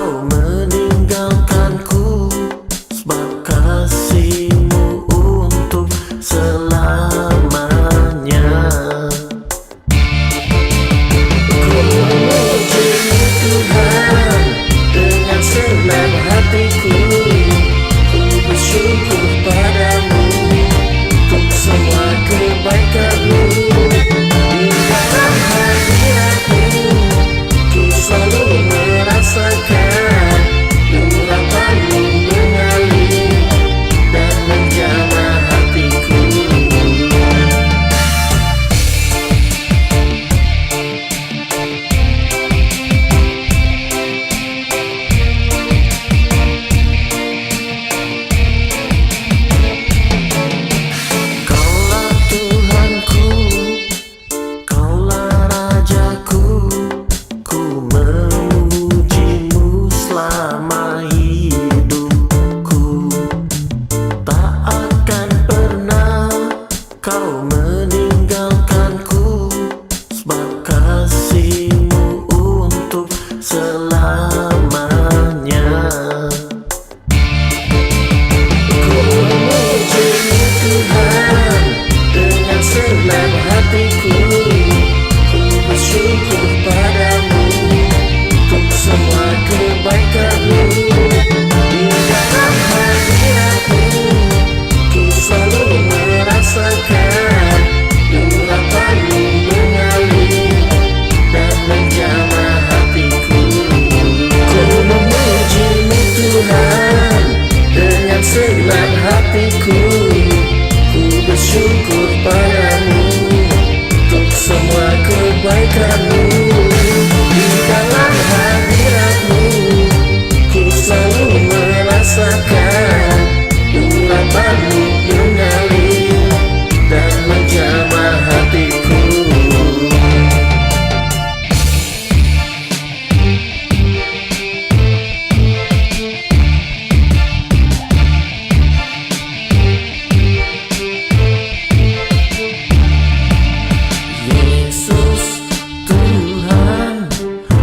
Kau meninggalkanku sebab kasihmu untuk selamanya. Ku memujimu Tuhan dengan segenap hatiku. Ku bersyukur padamu untuk semua kebaikan-Mu. Di dalam hadirat-Mu ku selalu merasakan urapan-Mu mengalir dan menjamah hatiku. Kaulah Tuhanku, Kaulah Rajaku, ku memujimu selama hidupku. Tak akan pernah kau meninggalkanku sebab kasihmu untuk selamanya. Ku memujimu Tuhan dengan segenap hatiku. Ku bersyukur padamu untuk semua kebaikan-Mu. Di dalam hadirat-Mu ku selalu merasakan urapan-Mu mengalir dan menjamah hatiku. Ku memujimu Tuhan dengan segenap hatiku. Ku bersyukur padamu untuk semua kebaikan-Mu. Di dalam hadirat-Mu ku selalu merasakan urapan-Mu mengalir dan menjamah hatiku. Yesus Tuhan,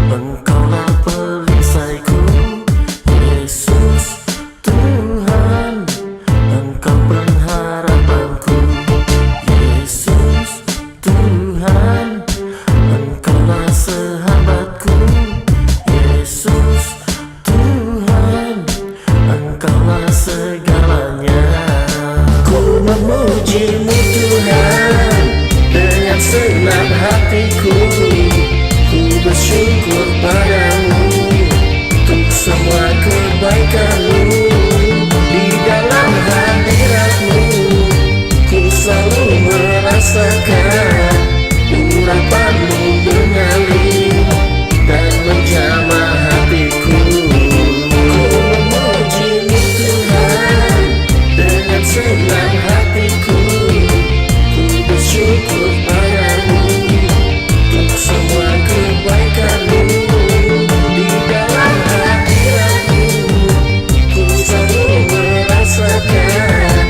Engkaulah perisaiku. Yesus Tuhan, Engkau pengharapanku. Yesus Tuhan, Engkaulah sahabatku. Yesus Tuhan, Engkaulah segalanya. Ku memujimu Tuhan dengan segenap hatiku. Ku bersyukur padamu untuk semua kebaikan-Mu. Di dalam hadirat-Mu ku selalu merasakan urapan-Mu mengalir dan menjamah hatiku. Ku memujimu Tuhan dengan segenap hatiku. Ku bersyukur padamu untuk semua kebaikan-Mu. Di dalam hadirat-Mu ku selalu merasakan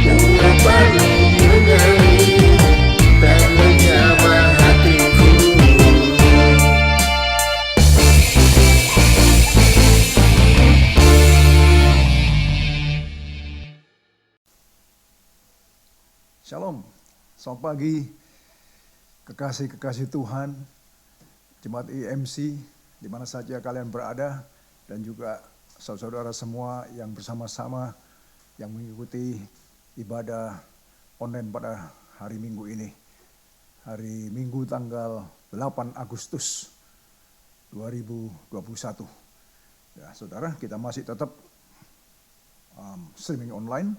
urapan-Mu mengalir dan menjamah hatiku. Shalom, selamat pagi kekasih-kekasih Tuhan, Jemaat IMC, di mana saja kalian berada, dan juga saudara-saudara semua yang bersama-sama yang mengikuti ibadah online pada hari Minggu ini. Hari Minggu tanggal 8 Agustus 2021. Ya, saudara, kita masih tetap streaming online.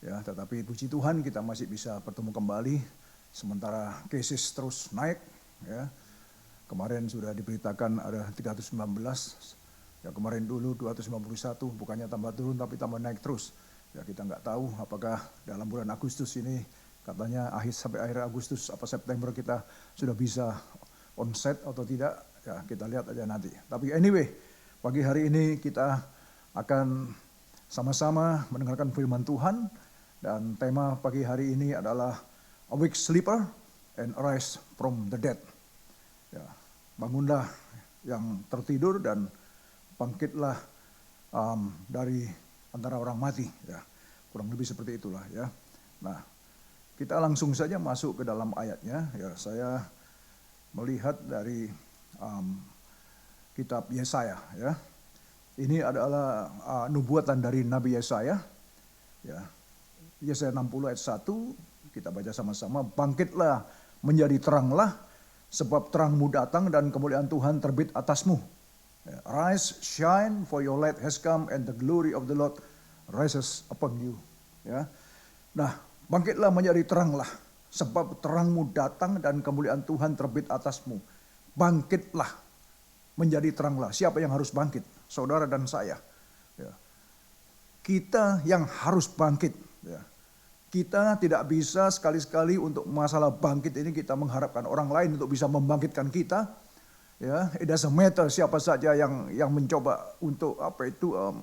Ya, tetapi puji Tuhan kita masih bisa bertemu kembali sementara cases terus naik. Ya, kemarin sudah diberitakan ada 319. Ya, kemarin dulu 251, bukannya tambah turun tapi tambah naik terus. Ya, kita nggak tahu apakah dalam bulan Agustus ini, katanya sampai akhir Agustus apa September kita sudah bisa onset atau tidak. Ya, kita lihat aja nanti. Tapi anyway, pagi hari ini kita akan sama-sama mendengarkan firman Tuhan. Dan tema pagi hari ini adalah Awake Sleeper and Arise from the Dead. Ya, bangunlah yang tertidur dan bangkitlah dari antara orang mati, ya. Kurang lebih seperti itulah, ya. Nah, kita langsung saja masuk ke dalam ayatnya, ya. Saya melihat dari kitab Yesaya, ya. Ini adalah nubuatan dari Nabi Yesaya, ya. Yesaya 60 ayat 1, kita baca sama-sama. Bangkitlah menjadi teranglah, sebab terangmu datang dan kemuliaan Tuhan terbit atasmu. Ya, rise, shine, for your light has come and the glory of the Lord rises upon you. Ya. Nah, bangkitlah menjadi teranglah, sebab terangmu datang dan kemuliaan Tuhan terbit atasmu. Bangkitlah menjadi teranglah. Siapa yang harus bangkit? Saudara dan saya. Ya. Kita yang harus bangkit. Ya. Kita tidak bisa sekali-sekali untuk masalah bangkit ini kita mengharapkan orang lain untuk bisa membangkitkan kita. Ya, it doesn't matter siapa saja yang mencoba untuk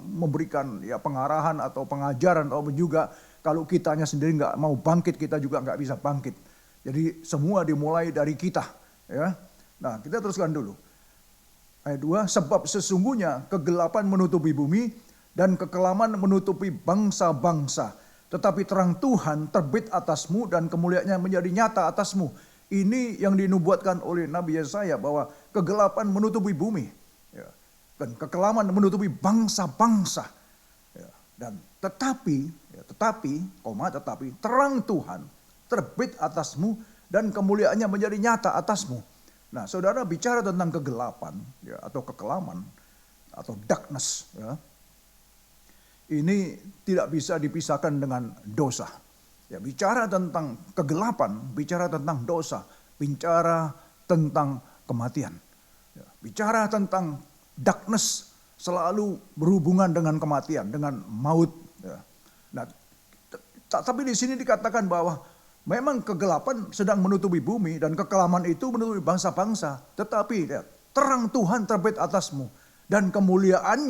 memberikan ya pengarahan atau pengajaran atau juga kalau kitanya sendiri nggak mau bangkit, kita juga nggak bisa bangkit. Jadi semua dimulai dari kita. Ya. Nah, kita teruskan dulu. Ayat 2, sebab sesungguhnya kegelapan menutupi bumi dan kekelaman menutupi bangsa-bangsa. Tetapi terang Tuhan terbit atasmu dan kemuliaannya menjadi nyata atasmu. Ini yang dinubuatkan oleh Nabi Yesaya bahwa kegelapan menutupi bumi. Ya, dan kekelaman menutupi bangsa-bangsa. Ya, dan tetapi terang Tuhan terbit atasmu dan kemuliaannya menjadi nyata atasmu. Nah, saudara bicara tentang kegelapan, ya, atau kekelaman, atau darkness, ya, ini tidak bisa dipisahkan dengan dosa. Ya, bicara tentang kegelapan, bicara tentang dosa, bicara tentang kematian. Ya, bicara tentang darkness selalu berhubungan dengan kematian, dengan maut. Ya. Nah, tapi di sini dikatakan bahwa memang kegelapan sedang menutupi bumi dan kekelaman itu menutupi bangsa-bangsa. Tetapi ya, terang Tuhan terbit atasmu dan kemuliaan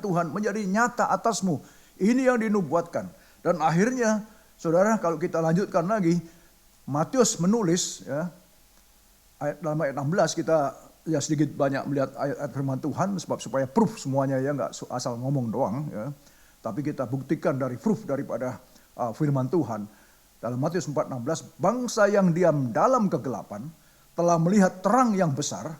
Tuhan menjadi nyata atasmu. Ini yang dinubuatkan. Dan akhirnya, saudara, kalau kita lanjutkan lagi, Matius menulis, ya, dalam ayat 16 kita ya sedikit banyak melihat ayat firman Tuhan sebab supaya proof semuanya, ya, nggak asal ngomong doang, ya. Tapi kita buktikan dari proof daripada firman Tuhan. Dalam Matius 4:16, bangsa yang diam dalam kegelapan telah melihat terang yang besar.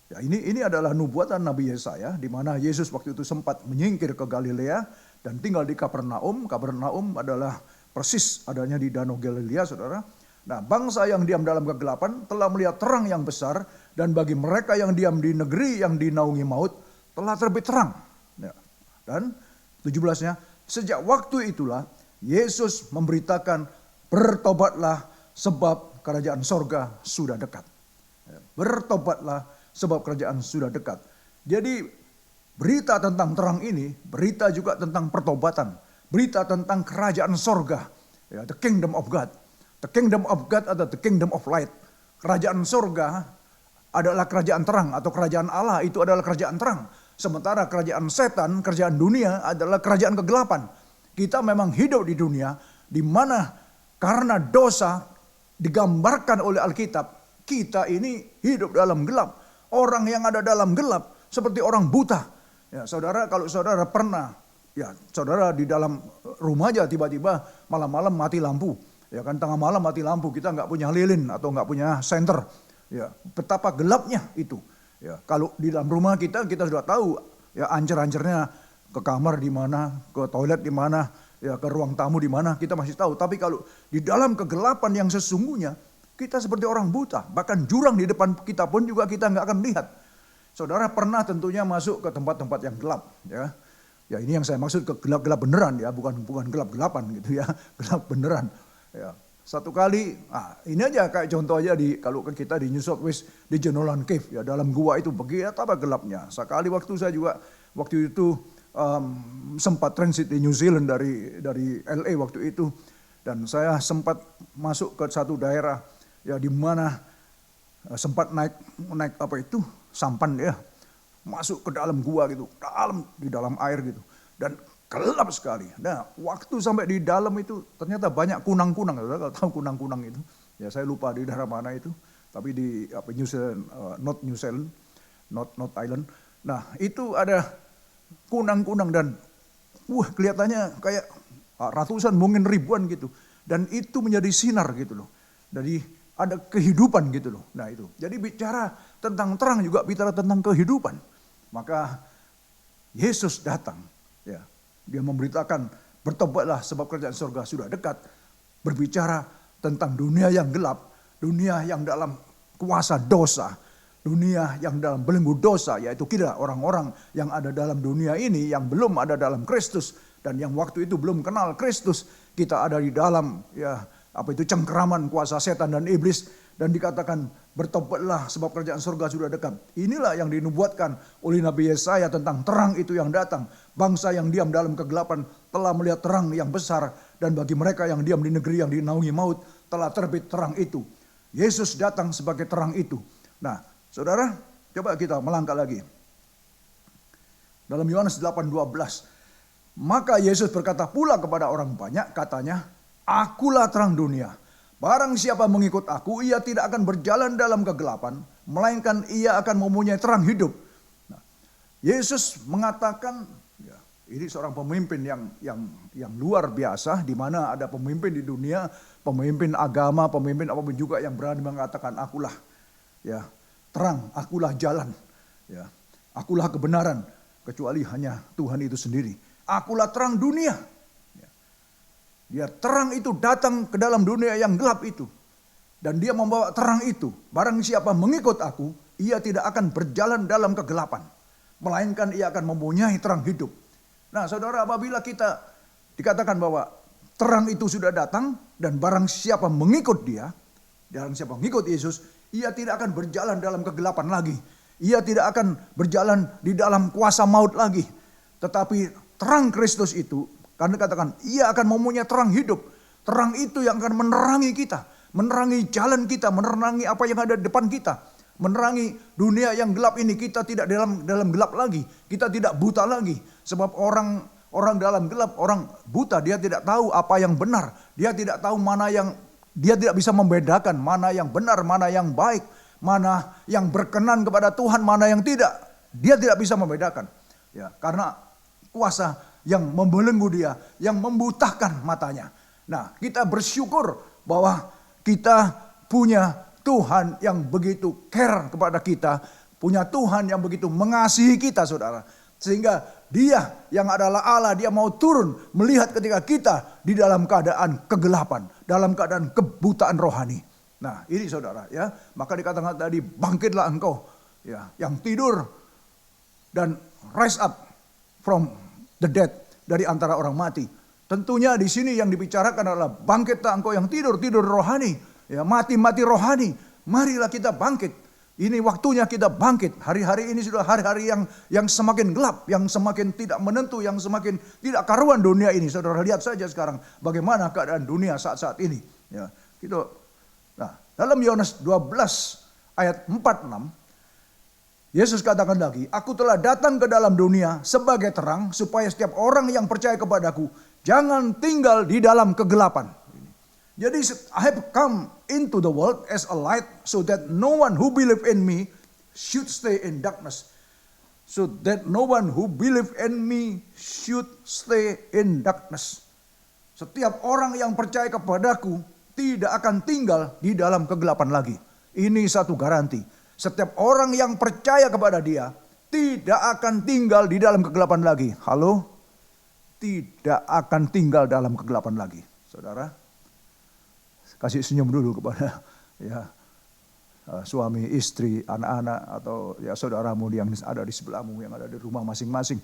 Ya, ini adalah nubuatan Nabi Yesaya, di mana Yesus waktu itu sempat menyingkir ke Galilea dan tinggal di Kapernaum. Kapernaum adalah persis adanya di Danau Galilea, saudara. Nah, bangsa yang diam dalam kegelapan telah melihat terang yang besar, dan bagi mereka yang diam di negeri yang dinaungi maut telah terbit terang. Ya. Dan 17-nya, sejak waktu itulah Yesus memberitakan, bertobatlah sebab kerajaan sorga sudah dekat. Bertobatlah sebab kerajaan sudah dekat. Jadi berita tentang terang ini, berita juga tentang pertobatan. Berita tentang kerajaan sorga. Ya, the kingdom of God. The kingdom of God atau the kingdom of light. Kerajaan sorga adalah kerajaan terang, atau kerajaan Allah itu adalah kerajaan terang. Sementara kerajaan setan, kerajaan dunia adalah kerajaan kegelapan. Kita memang hidup di dunia di mana karena dosa digambarkan oleh Alkitab, kita ini hidup dalam gelap. Orang yang ada dalam gelap seperti orang buta. Ya, saudara, kalau saudara pernah, ya, saudara di dalam rumah aja tiba-tiba malam-malam mati lampu. Ya kan, tengah malam mati lampu, kita nggak punya lilin atau nggak punya senter. Ya, betapa gelapnya itu. Ya, kalau di dalam rumah kita sudah tahu, ya, ancer-ancernya ke kamar di mana, ke toilet di mana, ya, ke ruang tamu di mana, kita masih tahu. Tapi kalau di dalam kegelapan yang sesungguhnya, kita seperti orang buta. Bahkan jurang di depan kita pun juga kita nggak akan lihat. Saudara pernah tentunya masuk ke tempat-tempat yang gelap, ya. Ya, ini yang saya maksud, ke gelap-gelap beneran, ya, bukan gelap-gelapan gitu, ya, gelap beneran. Ya. Satu kali, ini aja kayak contoh aja kalau kita di New South Wales di Jenolan Cave, ya, dalam gua itu begitu apa gelapnya. Sekali waktu itu sempat transit di New Zealand dari LA waktu itu, dan saya sempat masuk ke satu daerah, ya, di mana sempat naik sampan, ya, masuk ke dalam gua gitu, di dalam air gitu, dan gelap sekali. Nah, waktu sampai di dalam itu ternyata banyak kunang-kunang. Kalau tahu kunang-kunang itu, ya, saya lupa di daerah mana itu, tapi di New Zealand, not New Zealand, not Island. Nah, itu ada kunang-kunang dan kelihatannya kayak ratusan mungkin ribuan gitu. Dan itu menjadi sinar gitu loh. Jadi ada kehidupan gitu loh. Nah itu. Jadi bicara tentang terang juga bicara tentang kehidupan. Maka Yesus datang. Ya, dia memberitakan bertobatlah sebab kerajaan surga sudah dekat. Berbicara tentang dunia yang gelap. Dunia yang dalam kuasa dosa. Dunia yang dalam belenggu dosa, yaitu kita orang-orang yang ada dalam dunia ini yang belum ada dalam Kristus dan yang waktu itu belum kenal Kristus, kita ada di dalam cengkeraman kuasa setan dan iblis dan dikatakan bertobatlah sebab kerajaan surga sudah dekat. Inilah yang dinubuatkan oleh Nabi Yesaya tentang terang itu yang datang. Bangsa yang diam dalam kegelapan telah melihat terang yang besar dan bagi mereka yang diam di negeri yang dinaungi maut telah terbit terang itu. Yesus datang sebagai terang itu. Nah, saudara, coba kita melangkah lagi. Dalam Yohanes 8:12, maka Yesus berkata pula kepada orang banyak, katanya, akulah terang dunia. Barang siapa mengikut aku, ia tidak akan berjalan dalam kegelapan, melainkan ia akan mempunyai terang hidup. Nah, Yesus mengatakan, ya, ini seorang pemimpin yang luar biasa, di mana ada pemimpin di dunia, pemimpin agama, pemimpin apapun juga yang berani mengatakan akulah, ya, terang, akulah jalan, ya, akulah kebenaran, kecuali hanya Tuhan itu sendiri. Akulah terang dunia. Ya. Dia terang itu datang ke dalam dunia yang gelap itu. Dan dia membawa terang itu. Barang siapa mengikut aku, ia tidak akan berjalan dalam kegelapan. Melainkan ia akan mempunyai terang hidup. Nah saudara, apabila kita dikatakan bahwa terang itu sudah datang, dan barang siapa mengikut dia, barang siapa mengikut Yesus, ia tidak akan berjalan dalam kegelapan lagi. Ia tidak akan berjalan di dalam kuasa maut lagi. Tetapi terang Kristus itu, karena katakan, ia akan mempunyai terang hidup. Terang itu yang akan menerangi kita. Menerangi jalan kita, menerangi apa yang ada di depan kita. Menerangi dunia yang gelap ini, kita tidak dalam gelap lagi. Kita tidak buta lagi. Sebab orang dalam gelap, orang buta, dia tidak tahu apa yang benar. Dia tidak tahu dia tidak bisa membedakan mana yang benar, mana yang baik, mana yang berkenan kepada Tuhan, mana yang tidak. Dia tidak bisa membedakan. Ya, karena kuasa yang membelenggu dia, yang membutahkan matanya. Nah, kita bersyukur bahwa kita punya Tuhan yang begitu care kepada kita, punya Tuhan yang begitu mengasihi kita, saudara. Sehingga dia yang adalah Allah, dia mau turun melihat ketika kita di dalam keadaan kegelapan, dalam keadaan kebutaan rohani. Nah ini saudara ya, maka dikatakan tadi bangkitlah engkau ya, yang tidur dan rise up from the dead, dari antara orang mati. Tentunya di sini yang dibicarakan adalah bangkitlah engkau yang tidur rohani, ya mati rohani. Marilah kita bangkit. Ini waktunya kita bangkit. Hari-hari ini sudah hari-hari yang semakin gelap, yang semakin tidak menentu, yang semakin tidak karuan dunia ini. Saudara lihat saja sekarang bagaimana keadaan dunia saat-saat ini. Ya, gitu. Nah, dalam Yohanes 12 ayat 46, Yesus katakan lagi, aku telah datang ke dalam dunia sebagai terang supaya setiap orang yang percaya kepadaku jangan tinggal di dalam kegelapan. Jadi I have come into the world as a light so that no one who believe in me should stay in darkness. So that no one who believe in me should stay in darkness. Setiap orang yang percaya kepadaku tidak akan tinggal di dalam kegelapan lagi. Ini satu garansi. Setiap orang yang percaya kepada dia tidak akan tinggal di dalam kegelapan lagi. Halo? Tidak akan tinggal dalam kegelapan lagi. Saudara? Kasih senyum dulu kepada ya suami, istri, anak-anak atau ya saudaramu yang ada di sebelahmu, yang ada di rumah masing-masing.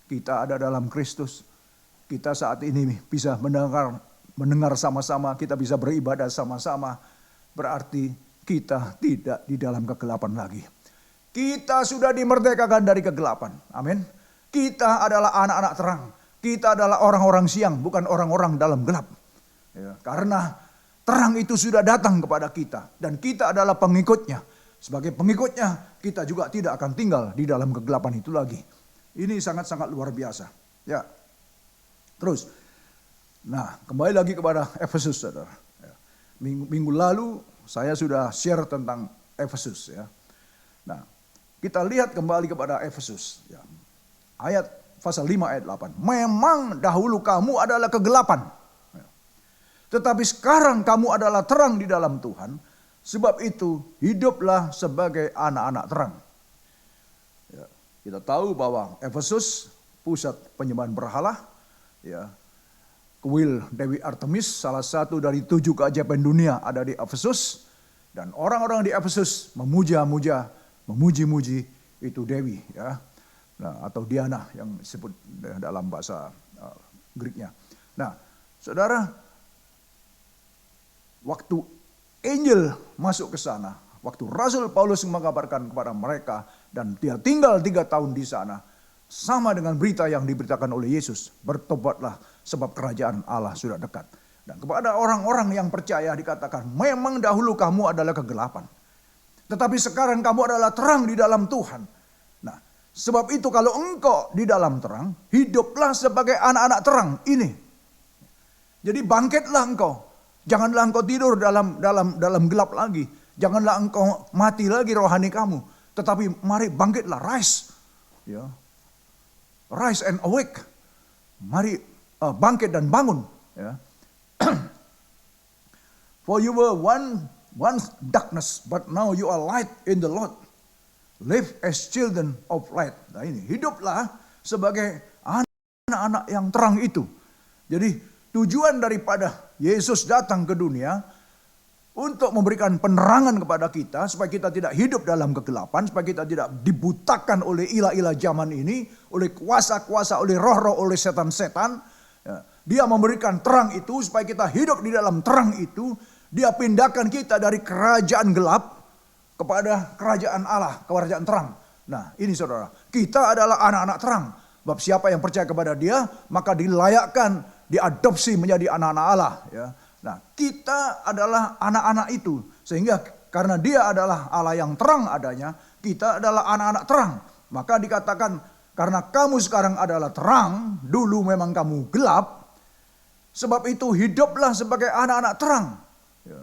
Kita ada dalam Kristus. Kita saat ini bisa mendengar sama-sama, kita bisa beribadah sama-sama. Berarti kita tidak di dalam kegelapan lagi. Kita sudah dimerdekakan dari kegelapan. Amin. Kita adalah anak-anak terang. Kita adalah orang-orang siang, bukan orang-orang dalam gelap. Ya, karena terang itu sudah datang kepada kita dan kita adalah pengikutnya. Sebagai pengikutnya kita juga tidak akan tinggal di dalam kegelapan itu lagi. Ini sangat-sangat luar biasa. Ya. Terus, nah kembali lagi kepada Efesus, saudara. Ya. Minggu lalu saya sudah share tentang Efesus. Ya. Nah, kita lihat kembali kepada Efesus. Ya. Ayat pasal 5 ayat 8. Memang dahulu kamu adalah kegelapan. Ya. Tetapi sekarang kamu adalah terang di dalam Tuhan. Sebab itu hiduplah sebagai anak-anak terang. Ya. Kita tahu bahwa Efesus pusat penyembahan berhala. Ya. Kuil Dewi Artemis, salah satu dari 7 keajaiban dunia ada di Efesus. Dan orang-orang di Efesus memuji-muji itu Dewi, ya, nah, atau Diana yang disebut dalam bahasa Greeknya. Nah, saudara, waktu Injil masuk ke sana, waktu Rasul Paulus mengabarkan kepada mereka dan dia tinggal 3 tahun di sana, sama dengan berita yang diberitakan oleh Yesus, bertobatlah sebab kerajaan Allah sudah dekat. Dan kepada orang-orang yang percaya dikatakan, memang dahulu kamu adalah kegelapan, tetapi sekarang kamu adalah terang di dalam Tuhan. Nah, sebab itu kalau engkau di dalam terang, hiduplah sebagai anak-anak terang ini. Jadi bangkitlah engkau. Janganlah engkau tidur dalam gelap lagi. Janganlah engkau mati lagi rohani kamu. Tetapi mari bangkitlah, rise. Ya. Rise and awake. Mari bangkit dan bangun. Ya. For you were once darkness, but now you are light in the Lord. Live as children of light. Nah ini, hiduplah sebagai anak-anak yang terang itu. Jadi tujuan daripada Yesus datang ke dunia untuk memberikan penerangan kepada kita supaya kita tidak hidup dalam kegelapan, supaya kita tidak dibutakan oleh ilah-ilah zaman ini, oleh kuasa-kuasa, oleh roh-roh, oleh setan-setan. Ya, dia memberikan terang itu supaya kita hidup di dalam terang itu. Dia pindahkan kita dari kerajaan gelap kepada kerajaan Allah, kerajaan terang. Nah ini saudara, kita adalah anak-anak terang. Sebab siapa yang percaya kepada dia, maka dilayakkan, diadopsi menjadi anak-anak Allah. Ya. Nah kita adalah anak-anak itu. Sehingga karena dia adalah Allah yang terang adanya, kita adalah anak-anak terang. Maka dikatakan, karena kamu sekarang adalah terang, dulu memang kamu gelap. Sebab itu hiduplah sebagai anak-anak terang. Ya.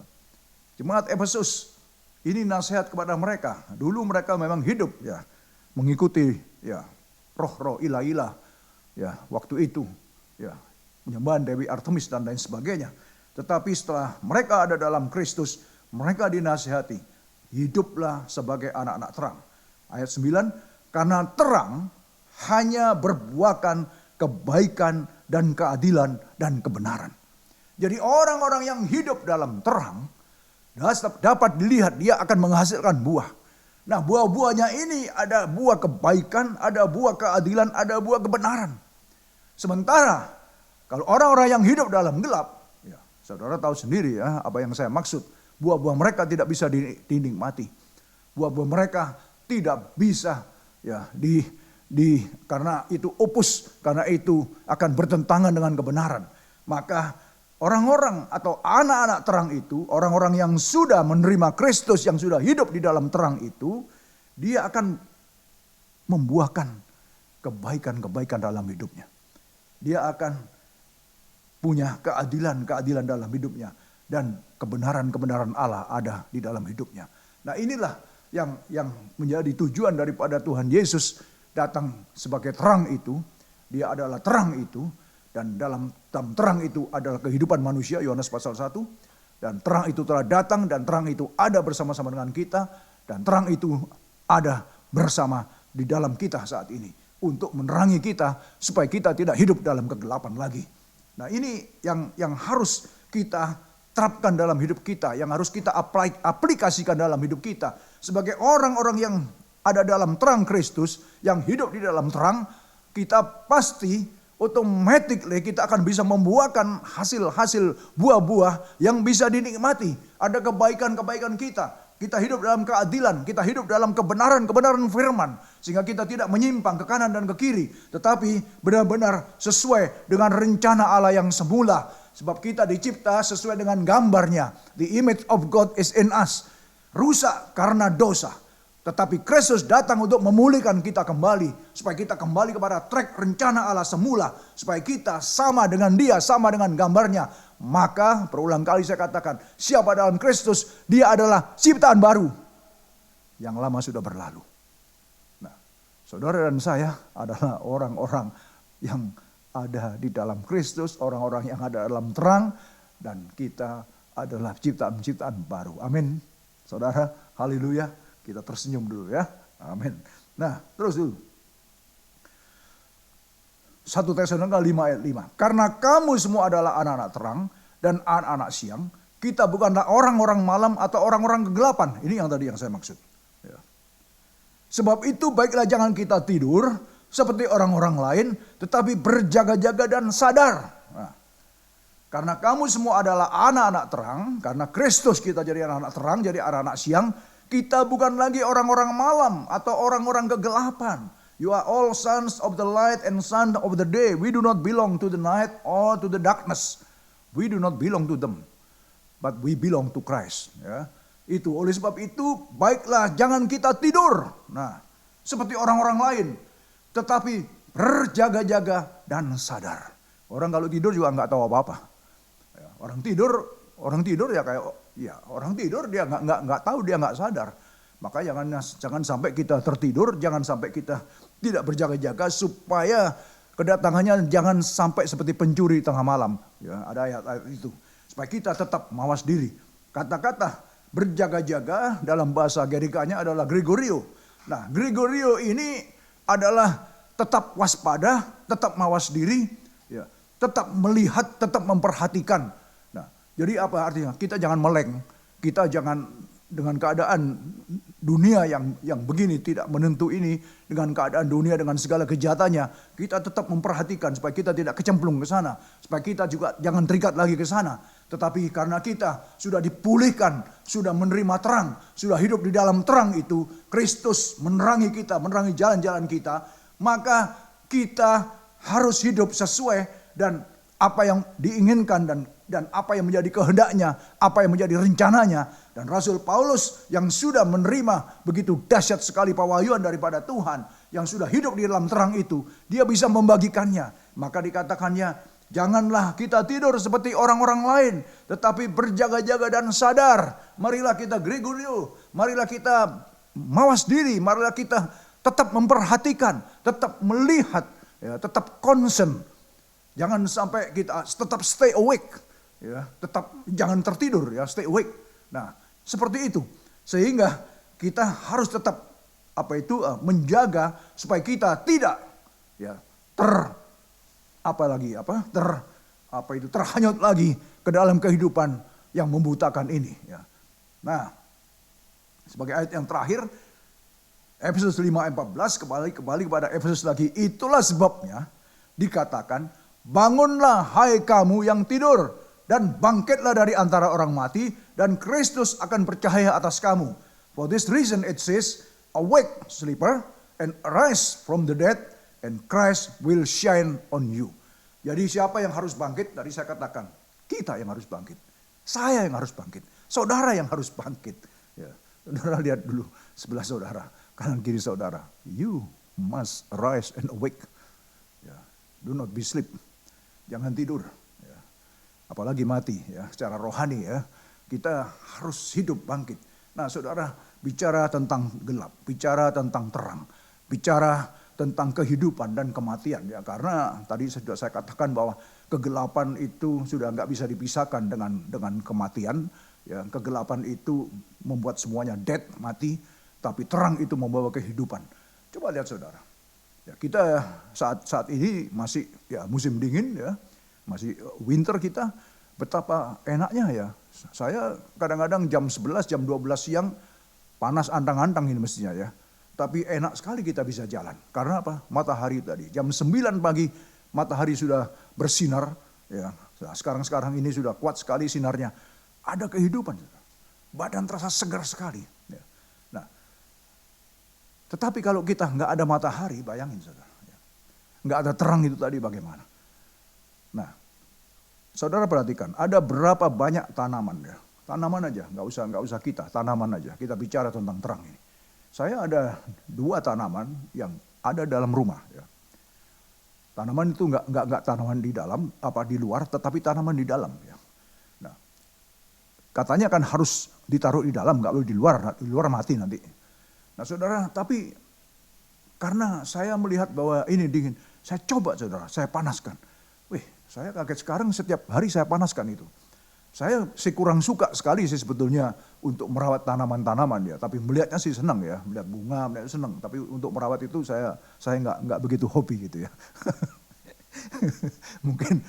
Jemaat Efesus, ini nasihat kepada mereka. Dulu mereka memang hidup ya, mengikuti ya roh-roh ilah-ilah ya waktu itu ya, penyembahan Dewi Artemis dan lain sebagainya. Tetapi setelah mereka ada dalam Kristus, mereka dinasihati, hiduplah sebagai anak-anak terang. Ayat 9, karena terang hanya berbuahkan kebaikan dan keadilan dan kebenaran. Jadi orang-orang yang hidup dalam terang dapat dilihat dia akan menghasilkan buah. Nah buah-buahnya ini ada buah kebaikan, ada buah keadilan, ada buah kebenaran. Sementara kalau orang-orang yang hidup dalam gelap, ya, saudara tahu sendiri ya apa yang saya maksud. Buah-buah mereka tidak bisa dinikmati. Buah-buah mereka tidak bisa ya karena itu opus, karena itu akan bertentangan dengan kebenaran. Maka orang-orang atau anak-anak terang itu, orang-orang yang sudah menerima Kristus, yang sudah hidup di dalam terang itu, dia akan membuahkan kebaikan-kebaikan dalam hidupnya. Dia akan punya keadilan-keadilan dalam hidupnya. Dan kebenaran-kebenaran Allah ada di dalam hidupnya. Nah inilah yang menjadi tujuan daripada Tuhan Yesus datang sebagai terang itu. Dia adalah terang itu. Dan dalam terang itu adalah kehidupan manusia, Yohanes pasal 1. Dan terang itu telah datang dan terang itu ada bersama-sama dengan kita. Dan terang itu ada bersama di dalam kita saat ini. Untuk menerangi kita supaya kita tidak hidup dalam kegelapan lagi. Nah ini yang harus kita terapkan dalam hidup kita. Yang harus kita aplikasikan dalam hidup kita. Sebagai orang-orang yang ada dalam terang Kristus, yang hidup di dalam terang, kita pasti automatically kita akan bisa membuahkan hasil-hasil buah-buah yang bisa dinikmati. Ada kebaikan-kebaikan kita. Kita hidup dalam keadilan, kita hidup dalam kebenaran-kebenaran firman. Sehingga kita tidak menyimpang ke kanan dan ke kiri. Tetapi benar-benar sesuai dengan rencana Allah yang semula. Sebab kita dicipta sesuai dengan gambarnya. The image of God is in us. Rusak karena dosa. Tetapi Kristus datang untuk memulihkan kita kembali. Supaya kita kembali kepada track rencana Allah semula. Supaya kita sama dengan dia, sama dengan gambarnya. Maka berulang kali saya katakan, siapa dalam Kristus, dia adalah ciptaan baru. Yang lama sudah berlalu. Saudara dan saya adalah orang-orang yang ada di dalam Kristus, orang-orang yang ada dalam terang, dan kita adalah ciptaan-ciptaan baru. Amin. Saudara, haleluya. Kita tersenyum dulu ya. Amin. Nah, terus dulu. 1 Tesalonika 5 ayat 5. Karena kamu semua adalah anak-anak terang dan anak-anak siang, kita bukanlah orang-orang malam atau orang-orang kegelapan. Ini yang tadi yang saya maksud. Ya. Sebab itu baiklah jangan kita tidur seperti orang-orang lain, tetapi berjaga-jaga dan sadar. Nah, karena kamu semua adalah anak-anak terang, karena Kristus kita jadi anak-anak terang, jadi anak-anak siang, kita bukan lagi orang-orang malam atau orang-orang kegelapan. You are all sons of the light and sons of the day. We do not belong to the night or to the darkness. We do not belong to them, but we belong to Christ. Ya. Itu oleh sebab itu baiklah jangan kita tidur. Nah, seperti orang-orang lain, tetapi berjaga-jaga dan sadar. Orang kalau tidur juga nggak tahu apa-apa. Ya, orang tidur ya kayak ya orang tidur dia nggak tahu, dia nggak sadar. Maka jangan sampai kita tertidur, jangan sampai kita tidak berjaga-jaga supaya kedatangannya jangan sampai seperti pencuri tengah malam. Ya, ada ayat-ayat itu. Supaya kita tetap mawas diri. Kata-kata berjaga-jaga dalam bahasa Gerikanya adalah Gregorio. Nah, Gregorio ini adalah tetap waspada, tetap mawas diri, ya, tetap melihat, tetap memperhatikan. Nah, jadi apa artinya? Kita jangan meleng, kita jangan dengan keadaan dunia yang begini tidak menentu ini, dengan keadaan dunia dengan segala kejahatannya, kita tetap memperhatikan supaya kita tidak kecemplung ke sana, supaya kita juga jangan terikat lagi ke sana. Tetapi karena kita sudah dipulihkan, sudah menerima terang, sudah hidup di dalam terang itu, Kristus menerangi kita, menerangi jalan-jalan kita, maka kita harus hidup sesuai dan apa yang diinginkan dan apa yang menjadi kehendaknya, apa yang menjadi rencananya. Dan Rasul Paulus yang sudah menerima begitu dahsyat sekali pewahyuan daripada Tuhan, yang sudah hidup di dalam terang itu, dia bisa membagikannya. Maka dikatakannya, janganlah kita tidur seperti orang-orang lain, tetapi berjaga-jaga dan sadar. Marilah kita Gregorio, marilah kita mawas diri, marilah kita tetap memperhatikan, tetap melihat, ya, tetap concern. Jangan sampai kita tetap stay awake, ya, tetap jangan tertidur, ya, stay awake. Nah, seperti itu. Sehingga kita harus tetap menjaga supaya kita tidak ya terhanyut lagi ke dalam kehidupan yang membutakan ini, ya. Nah, sebagai ayat yang terakhir Efesus 5 ayat 14 kembali kepada Efesus lagi. Itulah sebabnya dikatakan, bangunlah hai kamu yang tidur dan bangkitlah dari antara orang mati dan Kristus akan bercahaya atas kamu. For this reason it says, awake sleeper and arise from the dead and Christ will shine on you. Jadi siapa yang harus bangkit? Tadi saya katakan, kita yang harus bangkit. Saya yang harus bangkit. Saudara yang harus bangkit. Ya, saudara lihat dulu sebelah saudara, kanan kiri saudara. You must rise and awake. Ya, do not be sleep. Jangan tidur. Ya. Apalagi mati, ya, secara rohani, ya. Kita harus hidup bangkit. Nah, saudara, bicara tentang gelap, bicara tentang terang, bicara tentang kehidupan dan kematian, ya, karena tadi sudah saya katakan bahwa kegelapan itu sudah nggak bisa dipisahkan dengan kematian, ya. Kegelapan itu membuat semuanya dead, mati, tapi terang itu membawa kehidupan. Coba lihat saudara, ya, kita saat ini masih ya musim dingin, ya, masih winter kita, betapa enaknya, ya. Saya kadang-kadang jam 11, jam 12 siang panas antang-antang ini mestinya, ya. Tapi enak sekali kita bisa jalan. Karena apa? Matahari tadi. Jam 9 pagi matahari sudah bersinar. Ya. Sekarang ini sudah kuat sekali sinarnya. Ada kehidupan. Badan terasa segar sekali. Ya. Nah, tetapi kalau kita nggak ada matahari, bayangin saudara. Ya. Nggak ada terang itu tadi bagaimana. Nah, saudara perhatikan, ada berapa banyak tanaman, ya. Tanaman aja, nggak usah kita, tanaman aja. Kita bicara tentang terang ini. Saya ada 2 tanaman yang ada dalam rumah, ya. Tanaman itu nggak tanaman di dalam, di luar, tetapi tanaman di dalam, ya. Nah, katanya kan harus ditaruh di dalam, nggak boleh di luar mati nanti. Nah, saudara, tapi Karena saya melihat bahwa ini dingin. Saya coba saudara, saya panaskan. Wih, saya kaget sekarang setiap hari saya panaskan itu. Saya sih kurang suka sekali sih sebetulnya untuk merawat tanaman-tanaman ya. Tapi melihatnya sih senang ya, melihat bunga, melihat senang. Tapi untuk merawat itu saya nggak begitu hobi gitu ya. Mungkin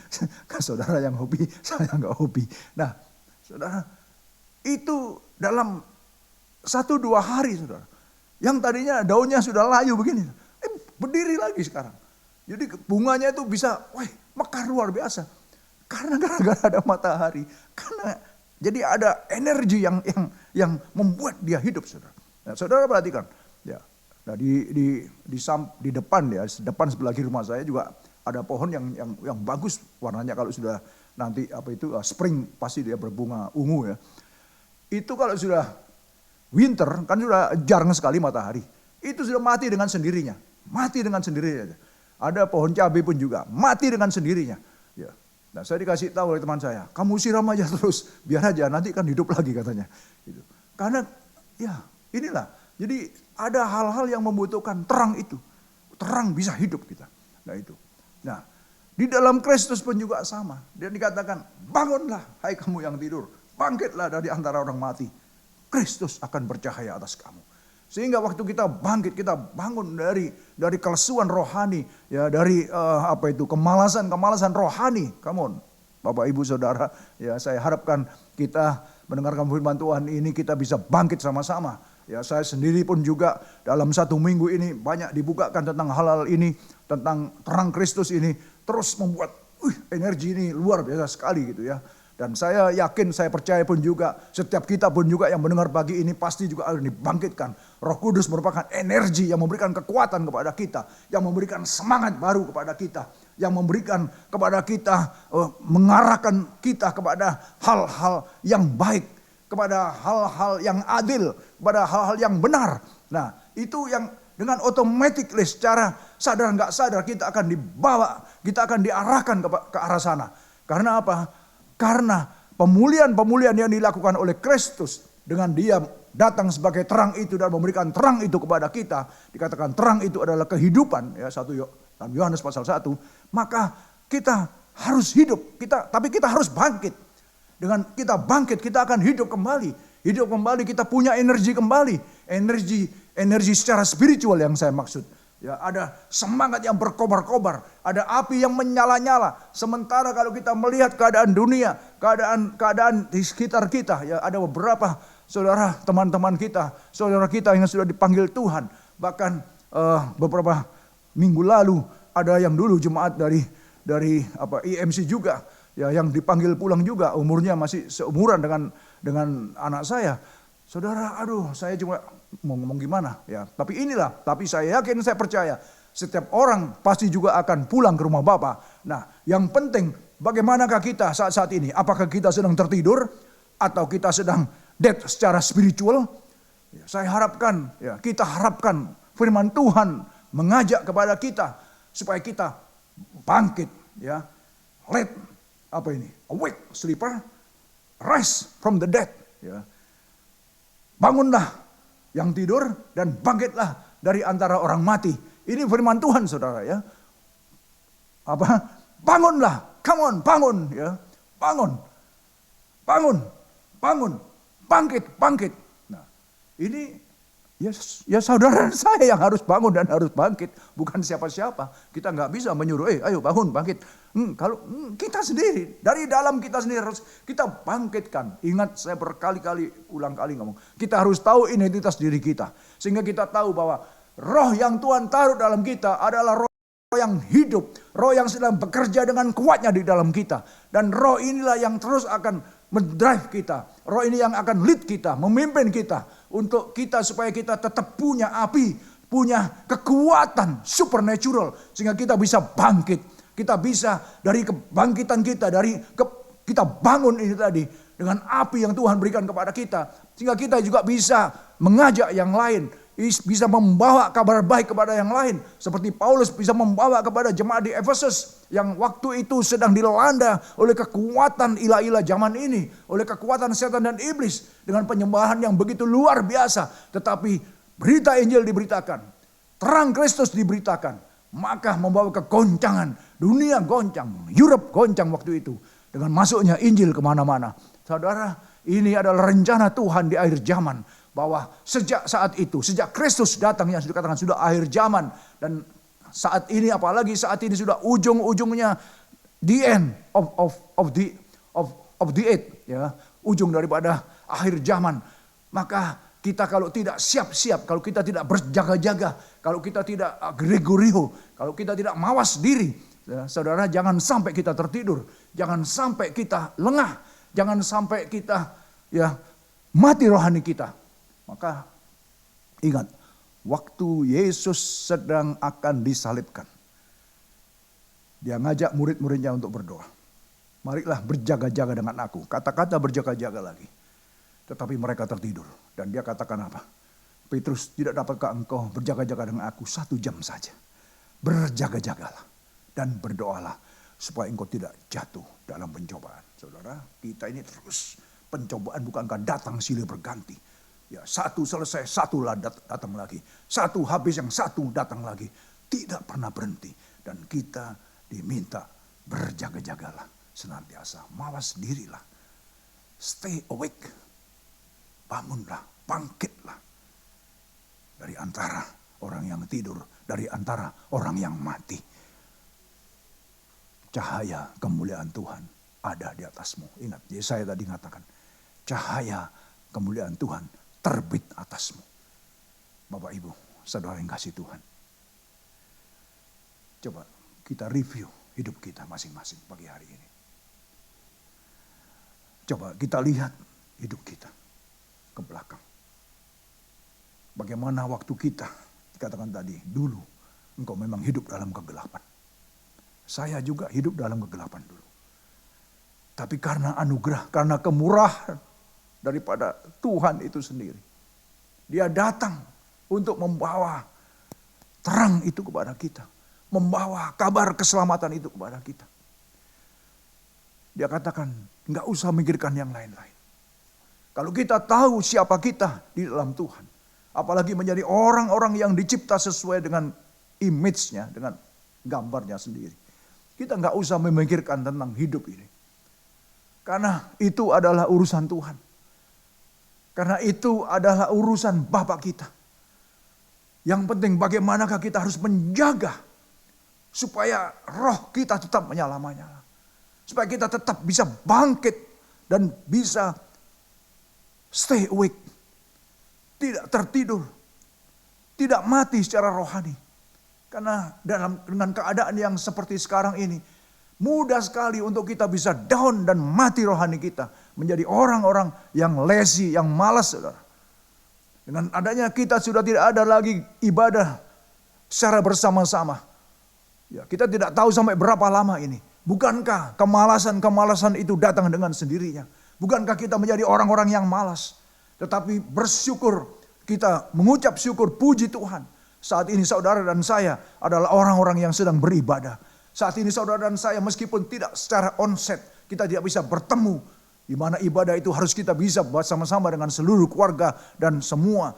saudara yang hobi, saya nggak hobi. Nah, saudara, itu dalam 1-2 hari saudara. Yang tadinya daunnya sudah layu begini, berdiri lagi sekarang. Jadi bunganya itu bisa, mekar luar biasa. Karena gara-gara ada matahari. Karena jadi ada energi yang membuat dia hidup, saudara. Nah, saudara perhatikan, ya. Nah, di depan ya, depan sebelah kiri rumah saya juga ada pohon yang bagus warnanya kalau sudah nanti spring pasti dia berbunga ungu ya. Itu kalau sudah winter kan sudah jarang sekali matahari. Itu sudah mati dengan sendirinya. Mati dengan sendirinya. Ada pohon cabai pun juga mati dengan sendirinya. Ya. Nah, saya dikasih tahu oleh teman saya, kamu siram aja terus, biar aja nanti kan hidup lagi katanya. Gitu. Karena ya inilah, jadi ada hal-hal yang membutuhkan terang itu. Terang bisa hidup kita. Nah itu. Nah di dalam Kristus pun juga sama. Dia dikatakan, bangunlah hai kamu yang tidur, bangkitlah dari antara orang mati. Kristus akan bercahaya atas kamu. Sehingga waktu kita bangkit, kita bangun dari kelesuan rohani, ya dari kemalasan rohani. Come on, Bapak Ibu Saudara, ya saya harapkan kita mendengarkan firman Tuhan ini kita bisa bangkit sama-sama. Ya saya sendiri pun juga dalam 1 minggu ini banyak dibukakan tentang hal-hal ini, tentang terang Kristus ini, terus membuat energi ini luar biasa sekali gitu ya. Dan saya yakin, saya percaya pun juga, setiap kita pun juga yang mendengar pagi ini pasti juga akan dibangkitkan. Roh Kudus merupakan energi yang memberikan kekuatan kepada kita, yang memberikan semangat baru kepada kita, yang memberikan kepada kita, mengarahkan kita kepada hal-hal yang baik, kepada hal-hal yang adil, kepada hal-hal yang benar. Nah, itu yang dengan otomatis secara sadar nggak sadar kita akan dibawa, kita akan diarahkan ke arah sana. Karena apa? Karena pemulihan-pemulihan yang dilakukan oleh Kristus dengan dia datang sebagai terang itu dan memberikan terang itu kepada kita, dikatakan terang itu adalah kehidupan ya, 1 Yohanes pasal 1, maka kita harus hidup, tapi kita harus bangkit. Dengan kita bangkit kita akan hidup kembali. Hidup kembali, kita punya energi kembali, energi secara spiritual yang saya maksud. Ya, ada semangat yang berkobar-kobar, ada api yang menyala-nyala. Sementara kalau kita melihat keadaan dunia, keadaan di sekitar kita, ya ada beberapa saudara, teman-teman kita, saudara kita yang sudah dipanggil Tuhan. Bahkan beberapa minggu lalu ada yang dulu jemaat dari IMC juga, ya yang dipanggil pulang juga, umurnya masih seumuran dengan anak saya. Saudara, saya cuma mau ngomong gimana ya. Tapi saya yakin, saya percaya setiap orang pasti juga akan pulang ke rumah Bapa. Nah, yang penting bagaimanakah kita saat ini? Apakah kita sedang tertidur atau kita sedang dead secara spiritual? Ya, saya harapkan, ya kita harapkan firman Tuhan mengajak kepada kita supaya kita bangkit, ya. Awake sleeper, rise from the dead, ya. Bangunlah yang tidur dan bangkitlah dari antara orang mati. Ini firman Tuhan saudara ya. Bangunlah, come on, bangun ya. Bangun, bangkit. Nah, ini ya saudara saya yang harus bangun dan harus bangkit, bukan siapa-siapa. Kita nggak bisa menyuruh, ayo bangun, bangkit. Kalau kita sendiri, dari dalam kita sendiri harus kita bangkitkan. Ingat, saya ulang kali ngomong, kita harus tahu identitas diri kita. Sehingga kita tahu bahwa roh yang Tuhan taruh dalam kita adalah roh yang hidup. Roh yang sedang bekerja dengan kuatnya di dalam kita. Dan roh inilah yang terus akan mendrive kita. Roh ini yang akan lead kita, memimpin kita. Untuk kita supaya kita tetap punya api, punya kekuatan supernatural. Sehingga kita bisa bangkit. Kita bisa dari kebangkitan kita, kita bangun ini tadi dengan api yang Tuhan berikan kepada kita. Sehingga kita juga bisa mengajak yang lain, bisa membawa kabar baik kepada yang lain. Seperti Paulus bisa membawa kepada jemaat di Efesus yang waktu itu sedang dilanda oleh kekuatan ilah-ilah zaman ini, oleh kekuatan setan dan iblis dengan penyembahan yang begitu luar biasa. Tetapi berita Injil diberitakan. terang Kristus diberitakan, maka membawa kegoncangan. Dunia goncang, Europe goncang waktu itu. Dengan masuknya Injil kemana-mana. Saudara, ini adalah rencana Tuhan di akhir zaman. Bahwa sejak saat itu, sejak Kristus datang yang sudah dikatakan sudah akhir zaman. Dan saat ini, apalagi saat ini sudah ujung-ujungnya the end of the age. Ya, ujung daripada akhir zaman. Maka kita kalau tidak siap-siap, kalau kita tidak berjaga-jaga, kalau kita tidak gregorio, kalau kita tidak mawas diri, ya, saudara, jangan sampai kita tertidur, jangan sampai kita lengah, jangan sampai kita ya mati rohani kita. Maka ingat, waktu Yesus sedang akan disalibkan, dia ngajak murid-muridnya untuk berdoa. Marilah berjaga-jaga dengan aku. Kata-kata berjaga-jaga lagi. Tetapi mereka tertidur. Dan dia katakan apa? Petrus, tidak dapatkah engkau berjaga-jaga dengan aku 1 jam saja? Berjaga-jagalah dan berdoalah supaya engkau tidak jatuh dalam pencobaan. Saudara, kita ini terus pencobaan bukankah datang silih berganti. Ya, satu selesai, satu datang lagi. Satu habis, yang satu datang lagi. Tidak pernah berhenti. Dan kita diminta berjaga-jagalah senantiasa. Mawas dirilah. Stay awake. Bangunlah, bangkitlah. Dari antara orang yang tidur, dari antara orang yang mati. Cahaya kemuliaan Tuhan ada di atasmu. Ingat, Yesaya tadi mengatakan, cahaya kemuliaan Tuhan terbit atasmu. Bapak Ibu, saudara yang kasih Tuhan. Coba kita review hidup kita masing-masing pagi hari ini. Coba kita lihat hidup kita ke belakang. Bagaimana waktu kita, dikatakan tadi, dulu engkau memang hidup dalam kegelapan. Saya juga hidup dalam kegelapan dulu. Tapi karena anugerah, karena kemurahan daripada Tuhan itu sendiri. Dia datang untuk membawa terang itu kepada kita. Membawa kabar keselamatan itu kepada kita. Dia katakan, enggak usah mikirkan yang lain-lain. Kalau kita tahu siapa kita di dalam Tuhan. Apalagi menjadi orang-orang yang dicipta sesuai dengan image-nya, dengan gambarnya sendiri. Kita enggak usah memikirkan tentang hidup ini. Karena itu adalah urusan Tuhan. Karena itu adalah urusan Bapa kita. Yang penting bagaimanakah kita harus menjaga supaya roh kita tetap menyala-nyala. Supaya kita tetap bisa bangkit dan bisa stay awake. Tidak tertidur. Tidak mati secara rohani. Karena dengan keadaan yang seperti sekarang ini, mudah sekali untuk kita bisa down dan mati rohani kita. Menjadi orang-orang yang lazy, yang malas, saudara. Dengan adanya kita sudah tidak ada lagi ibadah secara bersama-sama. Ya, kita tidak tahu sampai berapa lama ini. Bukankah kemalasan-kemalasan itu datang dengan sendirinya? Bukankah kita menjadi orang-orang yang malas? Tetapi bersyukur, kita mengucap syukur, puji Tuhan. Saat ini saudara dan saya adalah orang-orang yang sedang beribadah. Saat ini saudara dan saya meskipun tidak secara onset, kita tidak bisa bertemu. Di mana ibadah itu harus kita bisa buat sama-sama dengan seluruh keluarga dan semua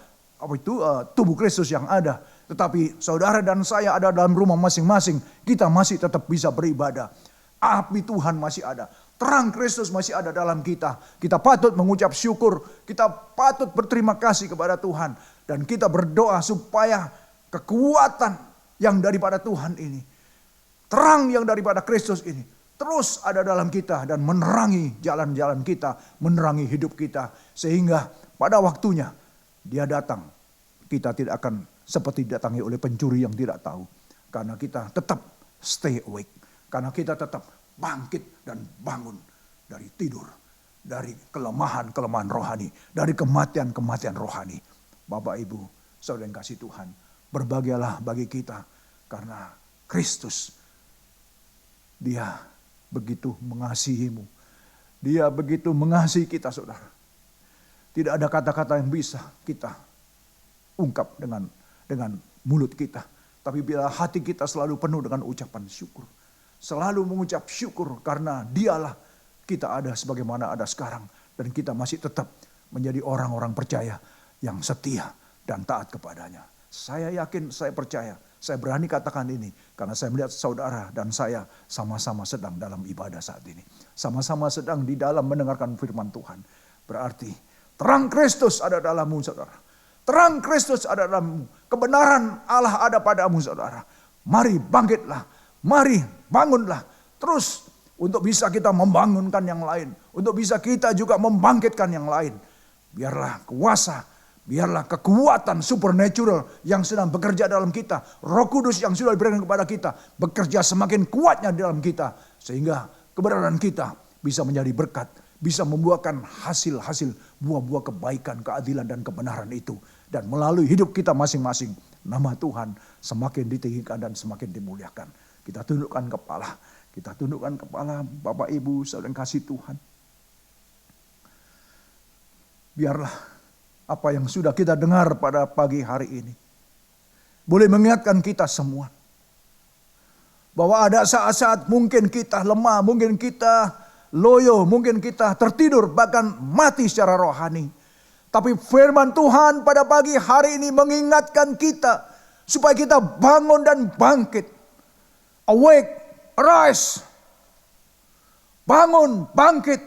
tubuh Kristus yang ada. Tetapi saudara dan saya ada dalam rumah masing-masing, kita masih tetap bisa beribadah. Api Tuhan masih ada. Terang Kristus masih ada dalam kita. Kita patut mengucap syukur. Kita patut berterima kasih kepada Tuhan. Dan kita berdoa supaya kekuatan yang daripada Tuhan ini, terang yang daripada Kristus ini, terus ada dalam kita dan menerangi jalan-jalan kita, menerangi hidup kita. Sehingga pada waktunya dia datang, kita tidak akan seperti didatangi oleh pencuri yang tidak tahu. Karena kita tetap stay awake. Karena kita tetap bangkit dan bangun dari tidur. Dari kelemahan-kelemahan rohani. Dari kematian-kematian rohani. Bapak Ibu, saudara yang kasih Tuhan. Berbahagialah bagi kita. Karena Kristus, dia begitu mengasihimu. Dia begitu mengasihi kita, saudara. Tidak ada kata-kata yang bisa kita ungkap dengan mulut kita. Tapi bila hati kita selalu penuh dengan ucapan syukur. Selalu mengucap syukur karena dialah kita ada sebagaimana ada sekarang. Dan kita masih tetap menjadi orang-orang percaya yang setia dan taat kepadanya. Saya yakin, saya percaya, saya berani katakan ini. Karena saya melihat saudara dan saya sama-sama sedang dalam ibadah saat ini. Sama-sama sedang di dalam mendengarkan firman Tuhan. Berarti terang Kristus ada dalammu saudara. Terang Kristus ada dalammu. Kebenaran Allah ada padamu saudara. Mari bangkitlah. Mari bangunlah. Terus untuk bisa kita membangunkan yang lain. Untuk bisa kita juga membangkitkan yang lain. Biarlah kuasa, biarlah kekuatan supernatural yang sedang bekerja dalam kita. Roh Kudus yang sudah diberikan kepada kita. Bekerja semakin kuatnya di dalam kita. Sehingga keberadaan kita bisa menjadi berkat. Bisa membuahkan hasil-hasil buah-buah kebaikan, keadilan dan kebenaran itu. Dan melalui hidup kita masing-masing. Nama Tuhan semakin ditinggikan dan semakin dimuliakan. Kita tundukkan kepala. Kita tundukkan kepala Bapak Ibu saudara yang kasih Tuhan. Biarlah apa yang sudah kita dengar pada pagi hari ini boleh mengingatkan kita semua bahwa ada saat-saat mungkin kita lemah, mungkin kita loyo, mungkin kita tertidur, bahkan mati secara rohani. Tapi firman Tuhan pada pagi hari ini mengingatkan kita supaya kita bangun dan bangkit. Awake, arise. Bangun, bangkit.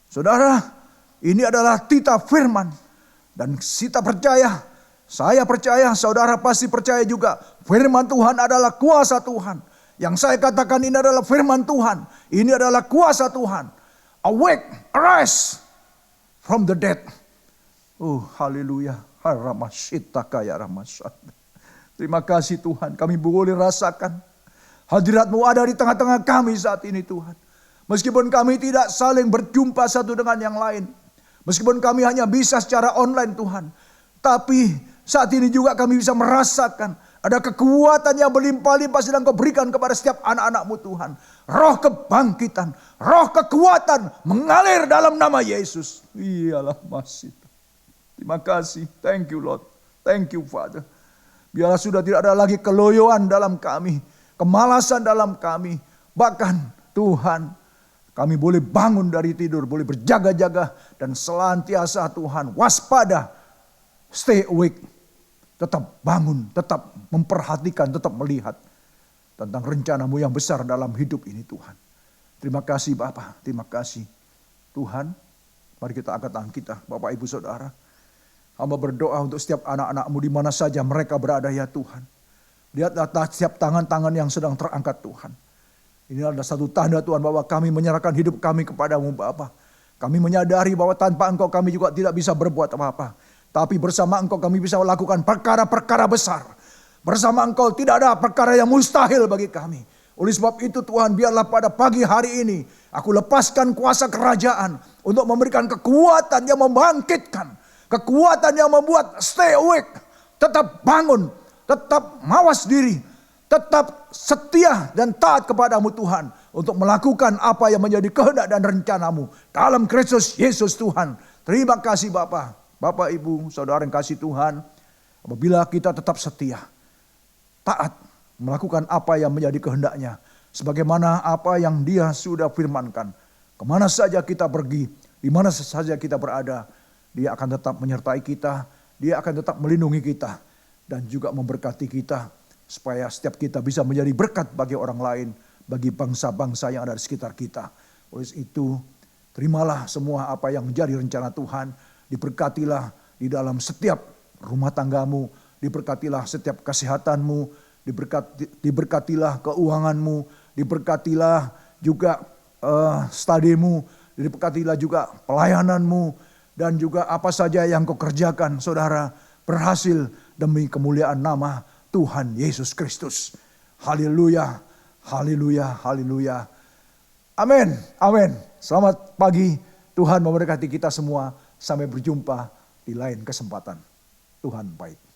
Saudara, ini adalah titah firman. Dan kita percaya, saya percaya, saudara pasti percaya juga. Firman Tuhan adalah kuasa Tuhan. Yang saya katakan ini adalah firman Tuhan. Ini adalah kuasa Tuhan. Awake, arise from the dead. Oh, haleluya. Terima kasih Tuhan. Kami boleh rasakan hadirat-Mu ada di tengah-tengah kami saat ini Tuhan. Meskipun kami tidak saling berjumpa satu dengan yang lain. Meskipun kami hanya bisa secara online Tuhan. Tapi saat ini juga kami bisa merasakan ada kekuatan yang berlimpah-limpah sedang Kau berikan kepada setiap anak-anak-Mu Tuhan. Roh kebangkitan, roh kekuatan mengalir dalam nama Yesus. Iyalah masih. Terima kasih. Thank you Lord. Thank you Father. Biarlah sudah tidak ada lagi keloyoan dalam kami. Kemalasan dalam kami. Bahkan Tuhan, kami boleh bangun dari tidur, boleh berjaga-jaga dan senantiasa Tuhan waspada, stay awake, tetap bangun, tetap memperhatikan, tetap melihat tentang rencana-Mu yang besar dalam hidup ini Tuhan. Terima kasih Bapa, terima kasih Tuhan. Mari kita angkat tangan kita, Bapak Ibu Saudara. Hamba berdoa untuk setiap anak-anak-Mu di mana saja mereka berada ya Tuhan. Lihatlah setiap tangan-tangan yang sedang terangkat Tuhan. Ini adalah satu tanda Tuhan bahwa kami menyerahkan hidup kami kepadamu Bapa. Kami menyadari bahwa tanpa Engkau kami juga tidak bisa berbuat apa-apa. Tapi bersama Engkau kami bisa melakukan perkara-perkara besar. Bersama Engkau tidak ada perkara yang mustahil bagi kami. Oleh sebab itu Tuhan, biarlah pada pagi hari ini aku lepaskan kuasa kerajaan untuk memberikan kekuatan yang membangkitkan. Kekuatan yang membuat stay awake, tetap bangun, tetap mawas diri. Tetap setia dan taat kepadamu Tuhan. Untuk melakukan apa yang menjadi kehendak dan rencanamu. Dalam Kristus Yesus Tuhan. Terima kasih Bapak. Bapak Ibu Saudara yang kasih Tuhan. Apabila kita tetap setia. Taat. Melakukan apa yang menjadi kehendaknya. Sebagaimana apa yang Dia sudah firmankan. Kemana saja kita pergi. Di mana saja kita berada. Dia akan tetap menyertai kita. Dia akan tetap melindungi kita. Dan juga memberkati kita. Supaya setiap kita bisa menjadi berkat bagi orang lain. Bagi bangsa-bangsa yang ada di sekitar kita. Oleh itu, terimalah semua apa yang menjadi rencana Tuhan. Diberkatilah di dalam setiap rumah tanggamu. Diberkatilah setiap kesehatanmu. Diberkatilah keuanganmu. Diberkatilah juga studimu. Diberkatilah juga pelayananmu. Dan juga apa saja yang kau kerjakan, saudara, berhasil demi kemuliaan nama Tuhan Yesus Kristus. Haleluya, haleluya, haleluya. Amin, amin. Selamat pagi, Tuhan memberkati kita semua. Sampai berjumpa di lain kesempatan. Tuhan baik.